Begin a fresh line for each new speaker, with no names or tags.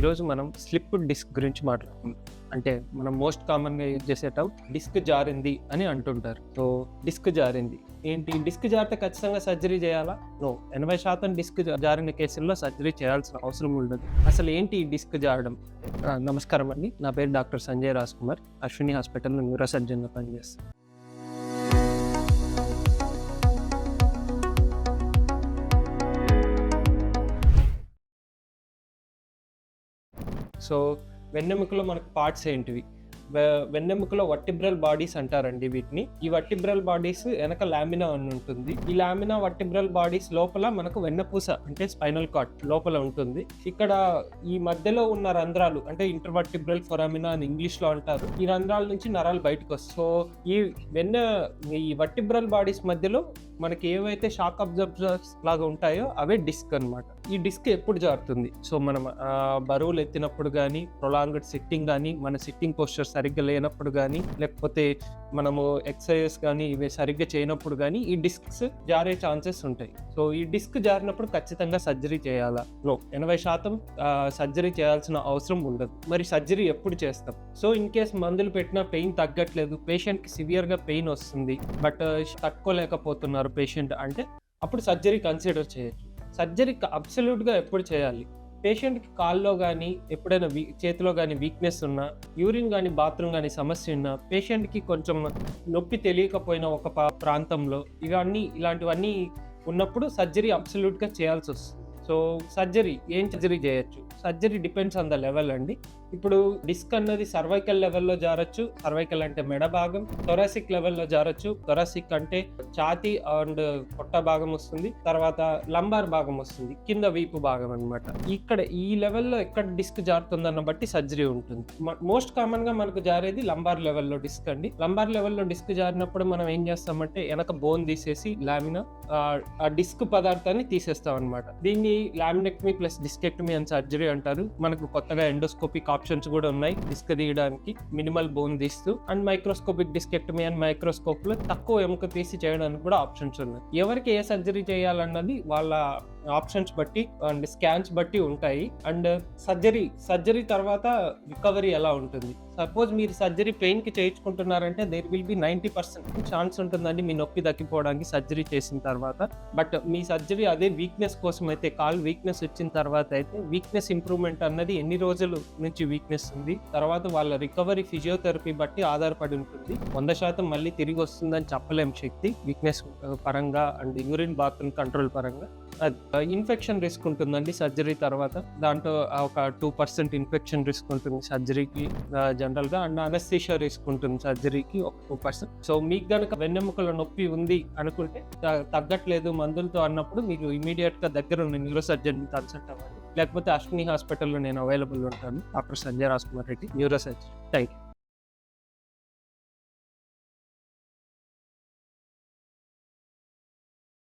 ఈరోజు మనం slip disc గురించి మాట్లాడుకుందాం. అంటే మనం మోస్ట్ కామన్గా యూజ్ చేసే టర్మ్ డిస్క్ జారింది అని అంటుంటారు. సో డిస్క్ జారింది ఏంటి? డిస్క్ జారితే ఖచ్చితంగా సర్జరీ చేయాలా? నో. 80% డిస్క్ జారిన కేసుల్లో సర్జరీ చేయాల్సిన అవసరం ఉండదు. అసలు ఏంటి ఈ డిస్క్ జారడం? నమస్కారం అండి, నా పేరు డాక్టర్ సంజయ్ రాజ్ కుమార్. అశ్విని హాస్పిటల్లో న్యూరో సర్జన్గా పనిచేస్తాను. సో వెన్నెముకలో మనకు పార్ట్స్ ఏంటివి? వెన్నెముకలో వర్టిబ్రల్ బాడీస్ అంటారండి వీటిని. ఈ వర్టిబ్రల్ బాడీస్ వెనక లామినా అని ఉంటుంది. ఈ లామినా వర్టిబ్రల్ బాడీస్ లోపల మనకు వెన్నపూస అంటే స్పైనల్ కార్డ్ లోపల ఉంటుంది. ఇక్కడ ఈ మధ్యలో ఉన్న రంధ్రాలు అంటే ఇంటర్వర్టిబ్రల్ ఫొరామినా అని ఇంగ్లీష్ లో అంటారు. ఈ రంధ్రాల నుంచి నరాలు బయటకు వస్తాయి. సో ఈ వర్టిబ్రల్ బాడీస్ మధ్యలో మనకి ఏవైతే షాక్ అబ్జర్వర్స్ లాగా ఉంటాయో అవే డిస్క్ అన్నమాట. ఈ డిస్క్ ఎప్పుడు జారుతుంది? సో మనం బరువులు ఎత్తినప్పుడు కానీ, ప్రొలాంగ్డ్ సిట్టింగ్ కానీ, మన సిట్టింగ్ పోస్చర్ సరిగ్గా లేనప్పుడు కానీ, లేకపోతే మనము ఎక్సర్సైజెస్ కానీ ఇవి సరిగ్గా చేయనప్పుడు కానీ ఈ డిస్క్స్ జారే ఛాన్సెస్ ఉంటాయి. సో ఈ డిస్క్ జారినప్పుడు ఖచ్చితంగా సర్జరీ చేయాలా? నో. 80% సర్జరీ చేయాల్సిన అవసరం ఉండదు. మరి సర్జరీ ఎప్పుడు చేస్తాం? సో ఇన్ కేస్ మందులు పెట్టినా పెయిన్ తగ్గట్లేదు, పేషెంట్కి సివియర్గా పెయిన్ వస్తుంది, బట్ తట్టుకోలేకపోతున్నారు పేషెంట్ అంటే అప్పుడు సర్జరీ కన్సిడర్ చేయొచ్చు. సర్జరీ అబ్సల్యూట్గా ఎప్పుడు చేయాలి? పేషెంట్కి కాల్లో కానీ ఎప్పుడైనా చేతిలో కానీ వీక్నెస్ ఉన్నా, యూరిన్ కానీ బాత్రూమ్ కానీ సమస్య ఉన్నా, పేషెంట్కి కొంచెం నొప్పి తెలియకపోయినా ఒక ప్రాంతంలో ఇలాంటివన్నీ ఉన్నప్పుడు సర్జరీ అబ్సల్యూట్గా చేయాల్సి వస్తుంది. సో సర్జరీ చేయొచ్చు? Surgery depends on the level అండి. ఇప్పుడు డిస్క్ అన్నది సర్వైకల్ లెవెల్లో జారచ్చు. సర్వైకల్ అంటే మెడ భాగం. థొరాసిక్ లెవెల్లో జారచ్చు. థొరాసిక్ అంటే ఛాతీ అండ్ పొట్ట భాగం వస్తుంది. తర్వాత లంబార్ భాగం వస్తుంది, కింద వీపు భాగం అన్నమాట. ఇక్కడ ఈ లెవెల్లో ఎక్కడ డిస్క్ జారుతుందన్న బట్టి సర్జరీ ఉంటుంది. మోస్ట్ కామన్ గా మనకు జారేది లంబార్ లెవెల్లో డిస్క్ అండి. లంబార్ లెవెల్లో డిస్క్ జారినప్పుడు మనం ఏం చేస్తామంటే వెనక బోన్ తీసేసి లామినా ఆ డిస్క్ పదార్థాన్ని తీసేస్తాం అనమాట. దీన్ని లామినెక్టమీ ప్లస్ డిస్కెక్టమీ అని సర్జరీ అంటారు. మనకు కొత్తగా ఎండోస్కోపిక్ ఆప్షన్స్ కూడా ఉన్నాయి డిస్క్ తీయడానికి, మినిమల్ బోన్ తీస్తూ. And microscopic discectomy and microscope లో తక్కువ ఎముక తీసి చేయడానికి కూడా ఆప్షన్స్ ఉన్నాయి. ఎవరికి ఏ సర్జరీ చేయాలన్నది వాళ్ళ ఆప్షన్స్ బట్టి అండ్ స్కాన్స్ బట్టి ఉంటాయి. అండ్ సర్జరీ తర్వాత రికవరీ ఎలా ఉంటుంది? సపోజ్ మీరు సర్జరీ పెయిన్ కి చేయించుకుంటున్నారంటే దేర్ విల్ బి 90% ఛాన్స్ ఉంటుందండి మీ నొప్పి తగ్గిపోవడానికి సర్జరీ చేసిన తర్వాత. బట్ మీ సర్జరీ అదే వీక్నెస్ కోసం అయితే, కాల్ వీక్నెస్ వచ్చిన తర్వాత అయితే, వీక్నెస్ ఇంప్రూవ్మెంట్ అన్నది ఎన్ని రోజుల నుంచి వీక్నెస్ ఉంది, తర్వాత వాళ్ళ రికవరీ ఫిజియోథెరపీ బట్టి ఆధారపడి ఉంటుంది. 100% మళ్ళీ తిరిగి వస్తుందని చెప్పలేం శక్తి, వీక్నెస్ పరంగా అండ్ యూరిన్ బాత్రూమ్ కంట్రోల్ పరంగా. ఇన్ఫెక్షన్ రిస్క్ ఉంటుందండి సర్జరీ తర్వాత. దాంట్లో ఒక 2% ఇన్ఫెక్షన్ రిస్క్ ఉంటుంది సర్జరీకి జనరల్ గా. అండ్ అనస్థీషియా రిస్క్ ఉంటుంది సర్జరీకి ఒక 2%. సో మీకు గనక వెన్నెముకల నొప్పి ఉంది అనుకుంటే, తగ్గట్లేదు మందులతో అన్నప్పుడు మీరు ఇమీడియట్ గా దగ్గర ఉన్న న్యూరో సర్జన్ కన్సల్ట్ అవ్వాలి. లేకపోతే అశ్విని హాస్పిటల్లో నేను అవైలబుల్ ఉంటాను. Doctor Sanjay Raj Kumar Reddy, neuro surgeon. Thank you.